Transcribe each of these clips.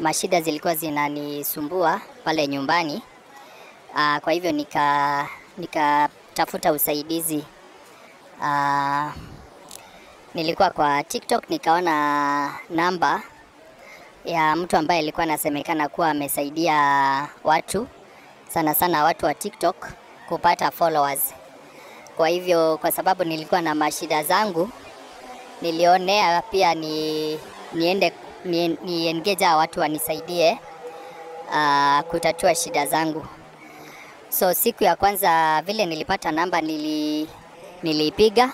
mashida zilikuwa zinanisumbua pale nyumbani. Kwa hivyo nikatafuta usaidizi. Nilikuwa kwa TikTok nikaona namba ya mtu ambaye alikuwa anasemekana kuwa amesaidia watu, sana sana watu wa TikTok kupata followers. Kwa hivyo kwa sababu nilikuwa na mashida zangu, nilionea pia ni engage watu wanisaidie kutatua shida zangu. So siku ya kwanza vile nilipata namba nilipiga,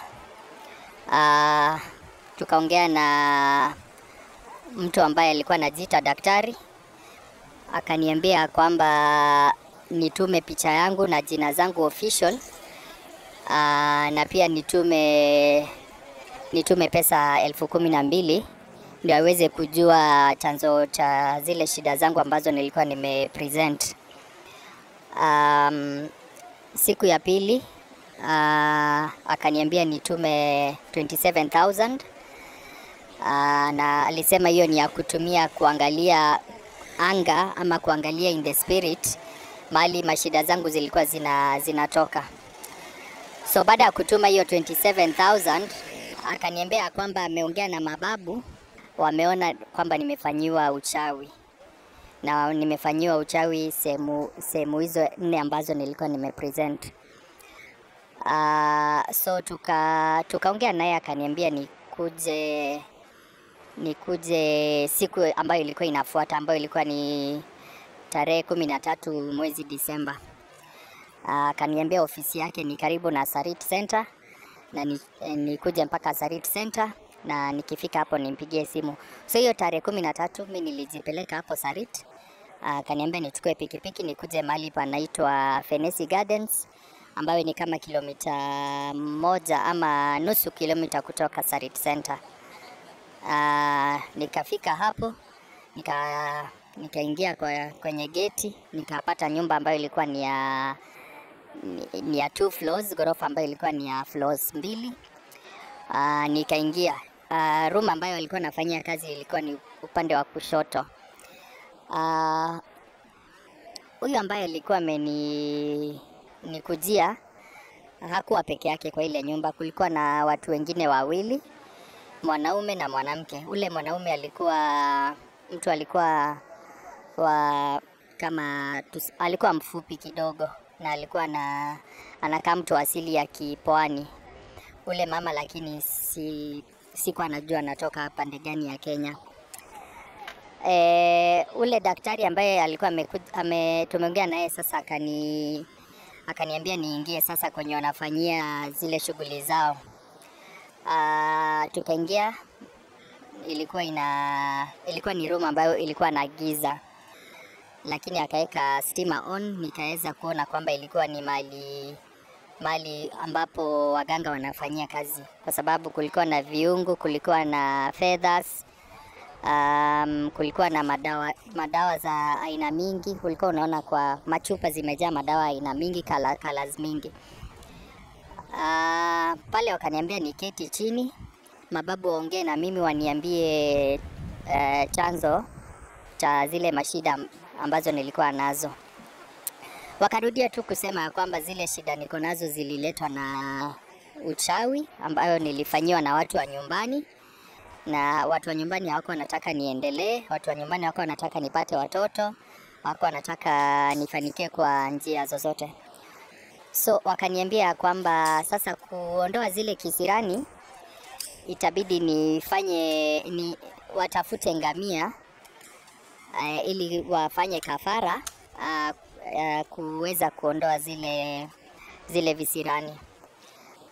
tukaongea na mtu ambaye alikuwa anajiita daktari. Akaniambia kwamba nitume picha yangu na jina zangu official, na pia nitume pesa 12,000 ndio aweze kujua chanzo cha zile shida zangu ambazo nilikuwa nimepresent. Siku ya pili akaniambia nitume 27,000, na alisema hiyo ni ya kutumia kuangalia anga ama kuangalia in the spirit mahali mashida zangu zilikuwa zinatoka. So baada ya kutuma hiyo 27,000 akaniambia kwamba ameongea na mababu, wameona kwamba nimefanyiwa uchawi, na nimefanyiwa uchawi sehemu hizo 4 ambazo nilikuwa nimepresent. So tukaongea naye, akaniambia nikuje siku ambayo ilikuwa inafuata, ambayo ilikuwa ni tarehe 13 mwezi Disemba. Akaniambia ofisi yake ni karibu na Sarit Center, na nikuje mpaka Sarit Center, na nikifika hapo nimpigie simu. So hiyo tarehe 13 mimi nilijipeleka hapo Sarit. Akaniambia nichukue pikipiki nikuje mahali panaitwa Fenesi Gardens, ambayo ni kama kilomita 1 ama nusu kilomita kutoka Sarit Center. Nikafika hapo, nikaingia kwenye geti, nikapata nyumba ambayo ilikuwa ni ya 2 floors, ghorofa ambayo ilikuwa ni ya floors 2. Nikaingia room ambayo alikuwa anafanyia kazi, ilikuwa ni upande wa kushoto. Huyu ambaye alikuwa amenikujia hakuwa peke yake kwa ile nyumba, kulikuwa na watu wengine 2, mwanaume na mwanamke. Ule mwanaume alikuwa alikuwa mfupi kidogo, na alikuwa anakaa mtu asili ya Kipwani. Ule mama lakini sikuwa anajua anatoka pande gani ya Kenya. Ule daktari ambaye alikuwa tumeongea naye sasa, akaniambia niingie sasa kwenye wanafanyia zile shughuli zao. Tukaingia, ilikuwa ni room ambayo ilikuwa na giza, lakini akaweka stima on, nikaweza kuona kwamba ilikuwa ni mali ambapo waganga wanafanyia kazi, kwa sababu kulikuwa na viungu, kulikuwa na feathers, kulikuwa na madawa za aina mingi. Kulikuwa unaona kwa machupa zimejaa madawa aina mingi, colors mingi. Pale wakaniambia niketi chini, mababu waongee na mimi, waniambie chanzo cha zile mashida ambazo nilikuwa nazo. Wakarudia tu kusema kwamba zile shida niko nazo zililetwa na uchawi ambayo nilifanyiwa na watu wa nyumbani, na watu wa nyumbani hawako wanataka niendelee, watu wa nyumbani hawako wanataka nipate watoto, hawako wanataka nifanikiwe kwa njia zozote. So wakaniambia kwamba sasa kuondoa zile kisirani itabidi watafute ngamia ili wafanye kafara kuweza kuondoa zile visirani.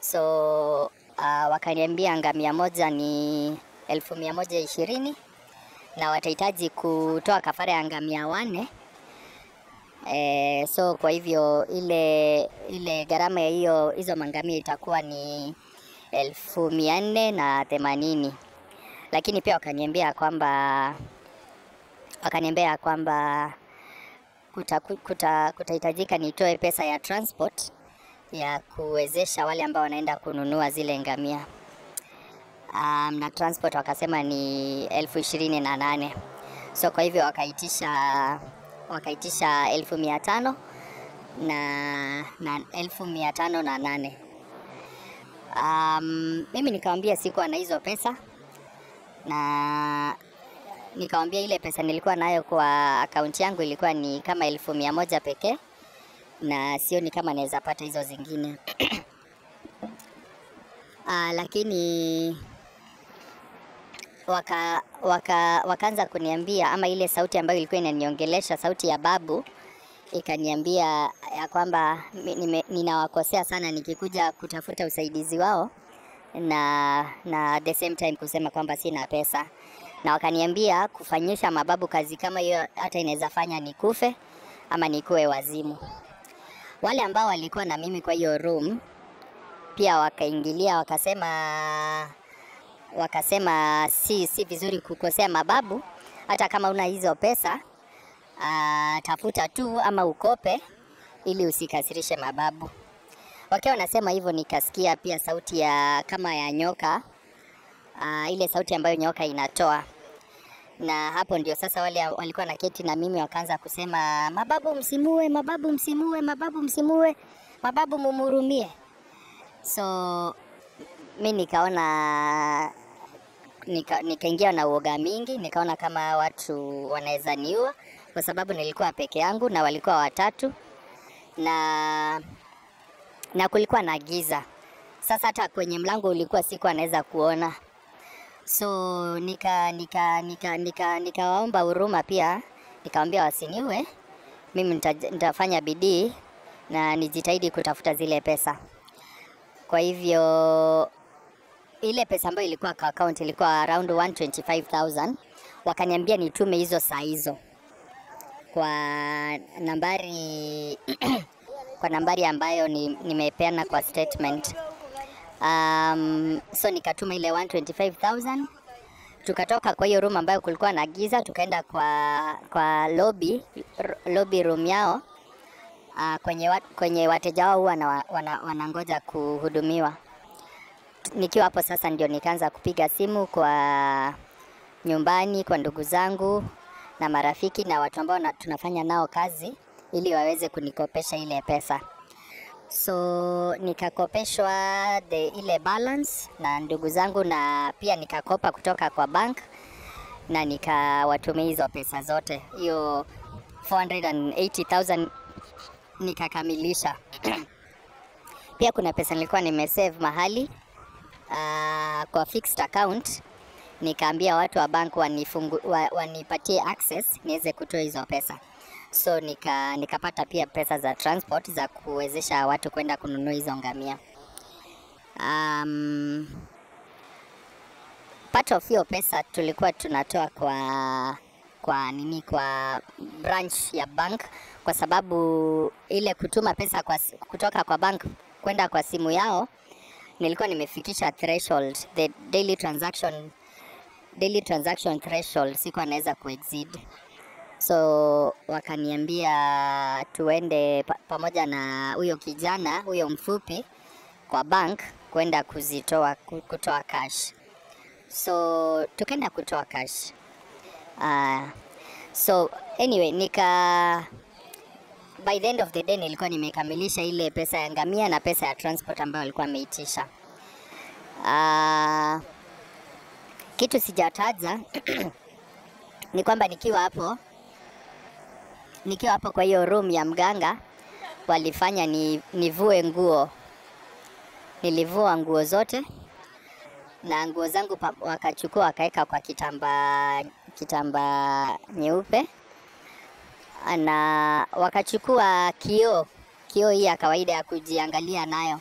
So wakaniambia ngamia moja ni 1,120, na watahitaji kutoa kafara ya ngamia 4. So kwa hivyo ile gharama ya hizo mangamia itakuwa ni 480. Lakini pia wakaniambia kwamba kutahitajika nitoe pesa ya transport ya kuwezesha wale ambao wanaenda kununua zile ngamia. Na transport wakasema ni 28,000. So kwa hivyo wakaitisha 1500 na 1508. Mimi nikamwambia sikuwa na hizo pesa, na nikamwambia ile pesa nilikuwa nayo kwa akaunti yangu ilikuwa ni kama 1100 pekee, na sioni kama naweza pata hizo zingine. Lakini wakaanza kuniambia, ama ile sauti ambayo ilikuwa inaniongelesha, sauti ya babu, ikaniambia ya kwamba ninawakosea sana nikikuja kutafuta usaidizi wao, na the same time kusema kwamba sina pesa. Na wakaniambia kufanyisha mababu kazi kama hiyo hata inaweza fanya nikufe ama nikuwe wazimu. Wale ambao walikuwa na mimi kwa hiyo room pia wakaingilia, wakasema si vizuri kukosea mababu, hata kama una hizo pesa tafuta tu ama ukope ili usikasirishe mababu. Wakiwa wanasema hivyo, nikasikia pia sauti kama ya nyoka, ile sauti ambayo nyoka inatoa. Na hapo ndio sasa wale walikuwa na keti na mimi wakaanza kusema, mababu msimue, mababu msimue, mababu msimue, mababu mumurumie. So mi nikaona, nikaingia na uoga mingi, nikaona kama watu wanaweza niua, kwa sababu nilikuwa peke yangu na walikuwa watatu, na kulikuwa na giza. Sasa hata kwenye mlango ulikuwa siku anaweza kuona. So nikawaomba huruma pia, nikamwambia wasiniue, mimi nitafanya bidii na nijitahidi kutafuta zile pesa. Kwa hivyo ile pesa ambayo ilikuwa kwa account ilikuwa around 125,000. Wakaniambia nitume hizo saa hizo kwa nambari kwa nambari ambayo nimepeana kwa statement. So nikatuma ile 125,000. Tukatoka kwa hiyo room ambayo kulikuwa na giza, tukaenda kwa lobby room yao, kwenye wateja wao wanangoja kuhudumiwa. Nikiwa hapo sasa ndio nikaanza kupiga simu kwa nyumbani, kwa ndugu zangu na marafiki na watu ambao tunafanya nao kazi, ili waweze kunikopesha ile pesa. So nikakopeshwa ile balance na ndugu zangu, na pia nikakopa kutoka kwa bank na nikawatumia hizo pesa zote. Hiyo 480,000 nikakamilisha. Pia kuna pesa nilikuwa nimesave mahali kwa fixed account, nikaambia watu wa bank wanipatie access niweze kutoa hizo pesa. So nikapata pia pesa za transport za kuwezesha watu kwenda kununua hizo ngamia. Part of hiyo pesa tulikuwa tunatoa kwa branch ya bank, kwa sababu ile kutuma pesa kutoka kwa bank kwenda kwa simu yao nilikuwa nimefikisha threshold, the daily transaction threshold sikuwa naweza kuexceed. So wakaniambia tuende pamoja na huyo kijana, huyo mfupi, kwa bank kwenda kutoa cash. So tukaenda kutoa cash. So anyway, by the end of the day nilikuwa nimekamilisha ile pesa ya ngamia na pesa ya transport ambayo alikuwa ameitisha. Kitu sijataja ni kwamba nikiwa hapo kwa hiyo room ya mganga, walifanya nivue nguo. Nilivua nguo zote, na nguo zangu wakachukua wakaweka kwa kitambaa nyeupe, na wakachukua kioo hii ya kawaida ya kujiangalia nayo.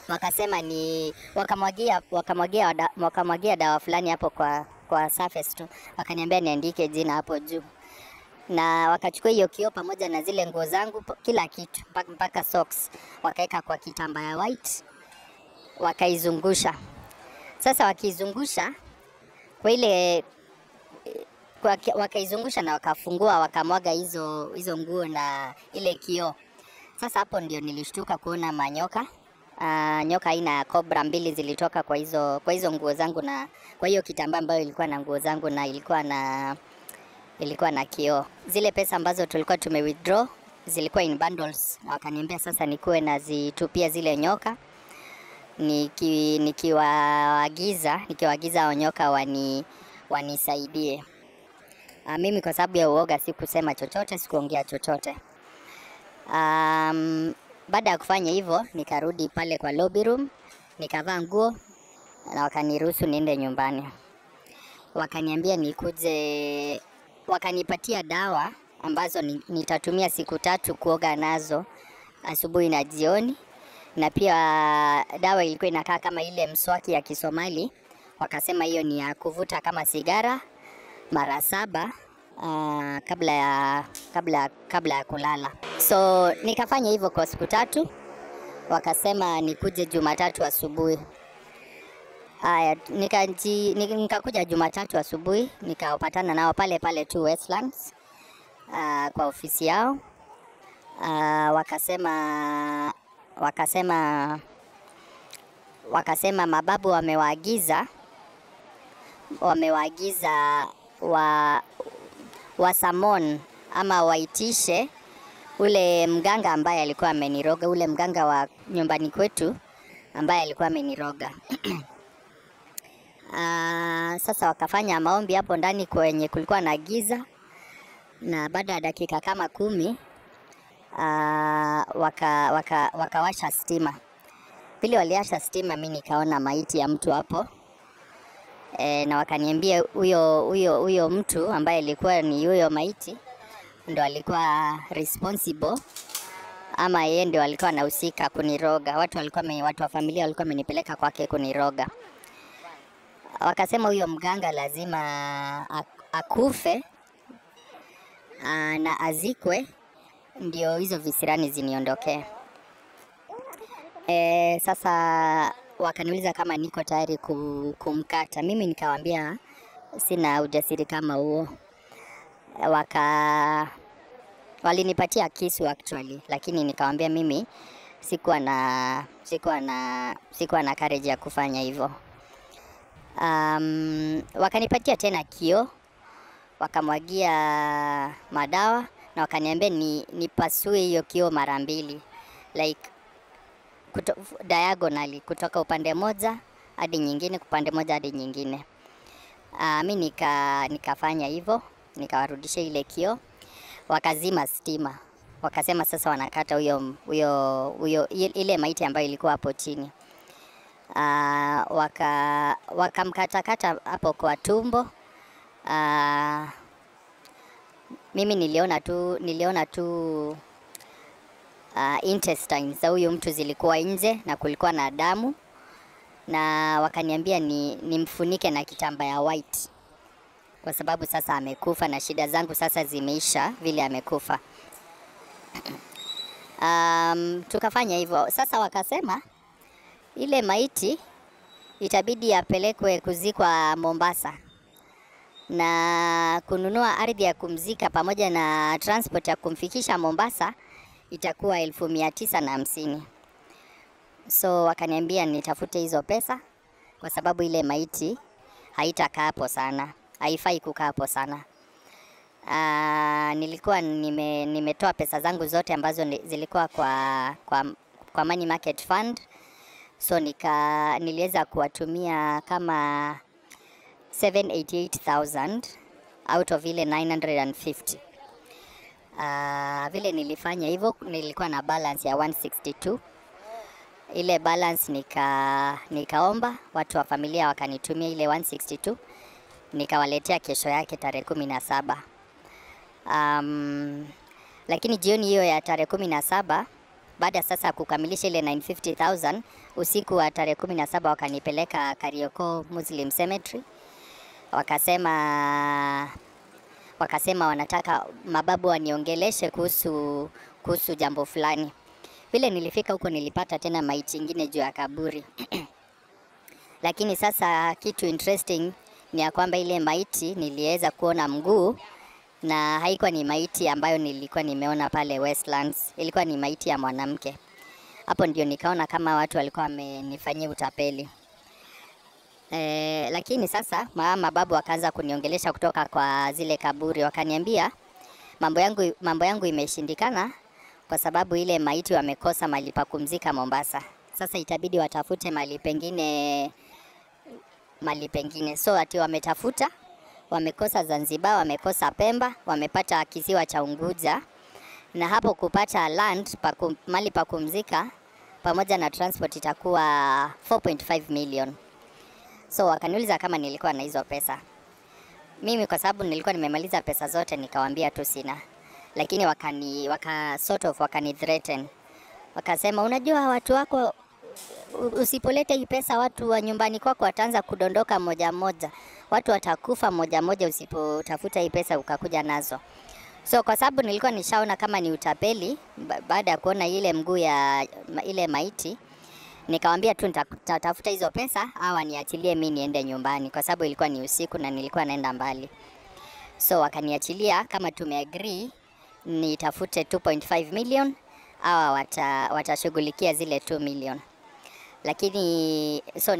Wakasema wakamwagia dawa fulani hapo kwa surface tu, wakaniambia niandike jina hapo juu. Na wakachukua hiyo kioo pamoja na zile nguo zangu, kila kitu mpaka socks, wakaweka kwa kitambaa ya white, wakaizungusha. Sasa wakiizungusha wakaizungusha na wakafungua, wakamwaga hizo nguo na ile kioo. Sasa hapo ndio nilishtuka kuona manyoka nyoka aina ya cobra mbili zilitoka kwa hizo nguo zangu, na kwa hiyo kitambaa ambayo ilikuwa na nguo zangu na ilikuwa na kioo. Zile pesa ambazo tulikuwa tume withdraw zilikuwa in bundles, na wakaniambia sasa nikuwe nazitupia zile nyoka, nikiwaagiza nyoka wanisaidie. Mimi kwa sababu ya uoga sikusema chochote, sikuongea chochote. Baada ya kufanya hivyo, nikarudi pale kwa lobby room, nikavaa nguo na wakaniruhusu niende nyumbani. Wakaniambia nikuje, wakanipatia dawa ambazo nitatumia siku 3 kuoga nazo, asubuhi na jioni. Na pia dawa ilikuwa inakaa kama ile mswaki ya Kisomali. Wakasema hiyo ni ya kuvuta kama sigara mara 7 kabla ya kulala. So nikafanya hivyo kwa siku 3. Wakasema nikuje Jumatatu asubuhi. Haya, nikakuja Jumatatu asubuhi, nikapatana nao pale tu Westlands, kwa ofisi yao. Wakasema mababu wamewaagiza wasamon ama waitishe ule mganga ambaye alikuwa ameniroga, ule mganga wa nyumbani kwetu ambaye alikuwa ameniroga. Sasa wakafanya maombi hapo ndani kwenye kulikuwa na giza, na baada ya dakika kama 10 wakawasha stima. Vile waliasha stima, mimi nikaona maiti ya mtu hapo. Na wakaniambia huyo mtu ambaye alikuwa ni huyo maiti ndo alikuwa responsible, ama yeye ndio alikuwa anahusika kuniroga. Watu wa familia walikuwa wamenipeleka kwake kuniroga. Wakasema huyo mganga lazima akufe na azikwe ndio hizo visirani ziniondokee. Sasa wakaniuliza kama niko tayari kumkata. Mimi nikawaambia sina ujasiri kama huo. Walinipatia kisu actually, lakini nikawaambia mimi sikuwa na courage ya kufanya hivyo. Wakanipatia tena kioo, wakamwagia madawa na wakaniambia nipasue hiyo kioo mara 2, like diagonally, kutoka upande moja hadi nyingine, upande moja hadi nyingine. Mimi nikafanya hivyo, nikawarudisha ile kioo. Wakazima stima. Wakasema sasa wanakata ile maiti ambayo ilikuwa hapo chini. Wakamkatakata hapo kwa tumbo. Mimi niliona tu intestines za huyo mtu zilikuwa nje na kulikuwa na damu, na wakaniambia nimfunike na kitambaa ya white kwa sababu sasa amekufa na shida zangu sasa zimeisha vile amekufa. Tukafanya hivyo. Sasa wakasema ile maiti itabidi apelekwe kuzikwa Mombasa, na kununua ardhi ya kumzika pamoja na transport ya kumfikisha Mombasa itakuwa 1950. So wakaniambia nitafute hizo pesa kwa sababu ile maiti haitakaa hapo sana, haifai kukaa hapo sana. Nilikuwa nimetoa pesa zangu zote ambazo zilikuwa kwa money market fund. So niliweza kuwatumia kama 788,000 out of ile 950. Vile nilifanya hivyo, nilikuwa na balance ya 162. Ile balance nikaomba watu wa familia wakanitumia ile 162, nikawaletea kesho yake tarehe 17. Lakini jioni hiyo ya tarehe 17, baada sasa kukamilisha ile 950,000, usiku wa tarehe 17 wakanipeleka Kariokoo Muslim Cemetery. Wakasema wanataka mababu waniongeleshe kuhusu jambo fulani. Vile nilifika huko nilipata tena maiti nyingine juu ya kaburi. Lakini sasa kitu interesting ni ya kwamba ile maiti niliweza kuona mguu, na haikuwa ni maiti ambayo nilikuwa nimeona pale Westlands. Ilikuwa ni maiti ya mwanamke. Hapo ndio nikaona kama watu walikuwa wamenifanyia utapeli. Lakini sasa mababu wakaanza kuniongelesha kutoka kwa zile kaburi, wakaniambia mambo yangu imeshindikana kwa sababu ile maiti wamekosa mahali pa kumzika Mombasa. Sasa itabidi watafute mahali pengine. So ati wametafuta, wamekosa Zanzibar, wamekosa Pemba, wamepata kisiwa cha Unguja, na hapo kupata land mahali pa kumzika pamoja na transport itakuwa 4.5 million. So wakaniuliza kama nilikuwa na hizo pesa. Mimi kwa sababu nilikuwa nimemaliza pesa zote nikawaambia tu sina. Lakini wakani threaten. Wakasema unajua watu wako usipolete hii pesa watu wa nyumbani kwako wataanza kudondoka moja moja. Watu watakufa moja moja usipotafuta hii pesa ukakuja nazo. So kwa sababu nilikuwa nishaona kama ni utapeli baada ya kuona ile mguu ya ile maiti, nikamwambia tu nitatafuta hizo pesa au aniachilie mimi niende nyumbani kwa sababu ilikuwa ni usiku na nilikuwa naenda mbali. So wakaniachilia kama tumeagree nitafute 2.5 million au watashughulikia zile 2 million. Lakini so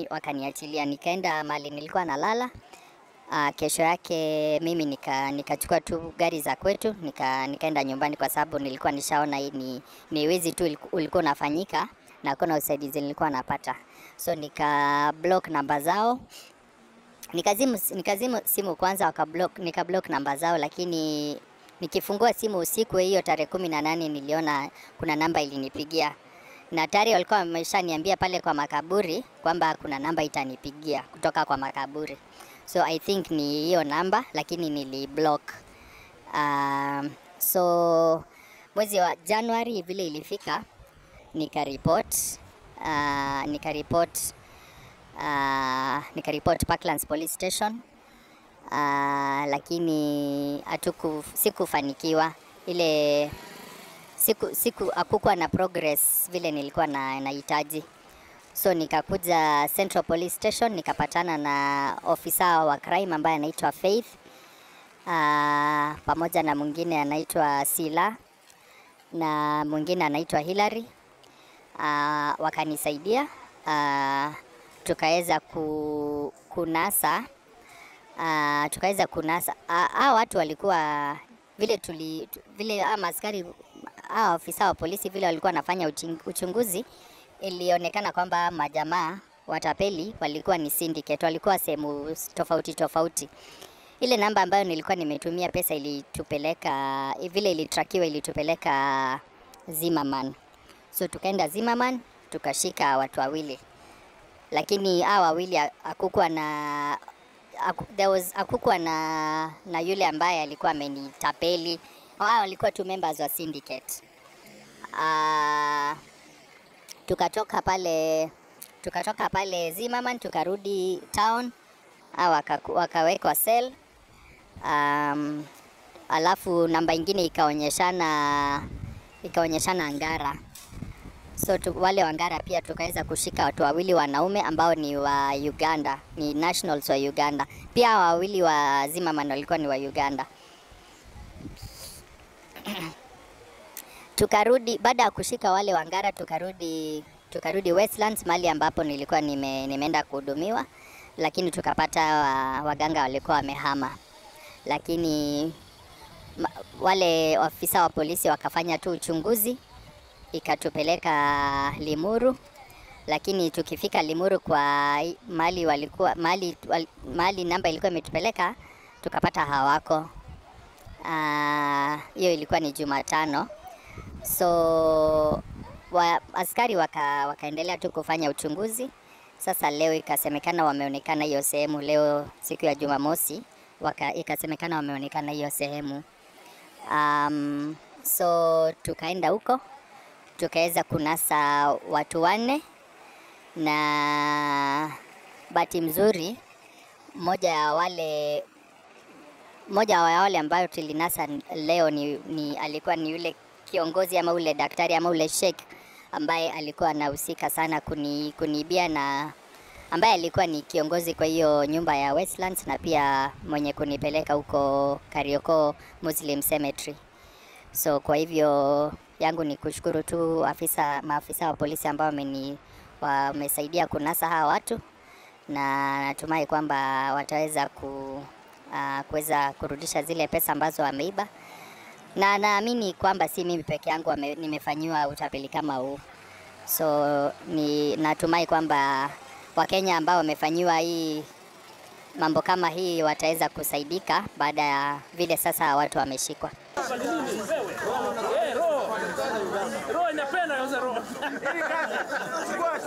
wakaniachilia, nikaenda mahali nilikuwa nalala. Kesho yake mimi nikachukua tu gari za kwetu nikaenda nyumbani kwa sababu nilikuwa nishaona hii ni wizi tu ulikuwa unafanyika na kuna usaidizi nilikuwa napata. So nika block namba zao. Nikazimu simu kwanza, nika block namba zao, lakini nikifungua simu usiku hiyo tarehe 18 niliona kuna namba ilinipigia. Na tayari walikuwa wameshaniambia pale kwa makaburi kwamba kuna namba itanipigia kutoka kwa makaburi. So I think ni hiyo namba, lakini niliblock. So mwezi wa Januari vile ilifika nikaripot Parklands Police Station. Lakini sikufanikiwa. Ile hakukuwa na progress vile nilikuwa nahitaji. So nikakuja Central Police Station nikapatana na ofisa wa crime ambaye anaitwa Faith, pamoja na mwingine anaitwa Sila na mwingine anaitwa Hillary. Wakanisaidia, tukaweza kunasa hao watu walikuwa vile askari ofisa wa polisi vile walikuwa wanafanya uchunguzi. Ilionekana kwamba majamaa watapeli walikuwa ni syndicate, walikuwa sehemu tofauti. Ile namba ambayo nilikuwa nimetumia pesa ilitupeleka vile ilitupeleka Zimmerman. So tukaenda Zimmerman tukashika watu wawili, lakini hao wawili hakukuwa na yule ambaye alikuwa amenitapeli. Hao walikuwa tu members wa syndicate. Tukatoka pale Zimmerman tukarudi town, wakawekwa cell. Alafu namba ingine ikaonyeshana Ngara. So wale wa Ngara pia tukaweza kushika watu wawili wanaume ambao ni wa Uganda, ni nationals wa Uganda. Pia wawili wa Zimmerman walikuwa ni wa Uganda. Tukarudi baada ya kushika wale wa Ngara, tukarudi Westlands mahali ambapo nilikuwa nimeenda kuhudumiwa, lakini tukapata waganga walikuwa wamehama. Lakini wale ofisa wa polisi wakafanya tu uchunguzi, ikatupeleka Limuru. Lakini tukifika Limuru kwa mahali namba ilikuwa imetupeleka, tukapata hawako. Hiyo ilikuwa ni Jumatano. So askari wakaendelea tu kufanya uchunguzi. Sasa leo ikasemekana wameonekana hiyo sehemu. Leo siku ya Jumamosi ikasemekana wameonekana hiyo sehemu. So tukaenda huko tukaweza kunasa watu 4, na bahati mzuri mmoja wa wale ambayo tulinasa leo alikuwa ni yule kiongozi ama ule daktari ama ule sheikh ambaye alikuwa anahusika sana kuniibia, na ambaye alikuwa ni kiongozi kwa hiyo nyumba ya Westlands, na pia mwenye kunipeleka huko Kariokoo Muslim Cemetery. So kwa hivyo yangu ni kushukuru tu maafisa wa polisi ambao wamesaidia kunasa hawa watu, na natumai kwamba wataweza kuweza kurudisha zile pesa ambazo wameiba, na naamini kwamba si mimi peke yangu nimefanyiwa utapeli kama huu. So natumai kwamba Wakenya ambao wamefanyiwa hii mambo kama hii wataweza kusaidika baada ya vile sasa watu wameshikwa. Roho inapenda kabisa roho.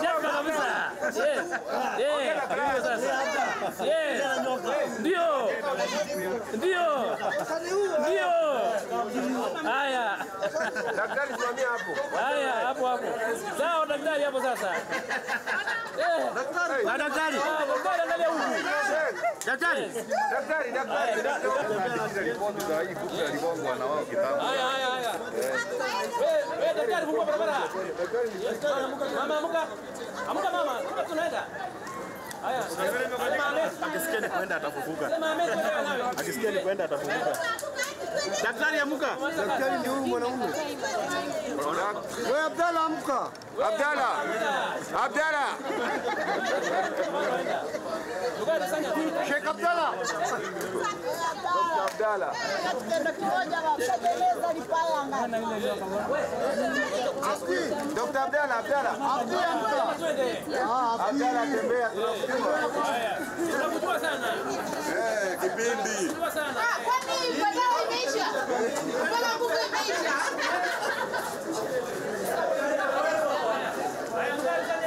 Chapa kabisa. Ndio. Haya. Daktari simamia hapo. Haya, hapo. Sawa daktari hapo sasa. Daktari. Daktari angalia huku. Daktari. Haya. Wewe daktari fungua barabara. Mama amuka mama. Tunaenda. Haya. Akisikia ni kwenda atafufuka. Akisikia ni kwenda atafufuka. Daktari amuka. Daktari ni huyu mwanaume. Wewe Abdalla amuka. Abdalla. Sheikh Abdalla. Abdalla. Dr. Abdalla. Abdalla tembea. Tunakujua sana. Kipindi. Tunakujua sana. Kwani imeisha? Mbona nguvu imeisha?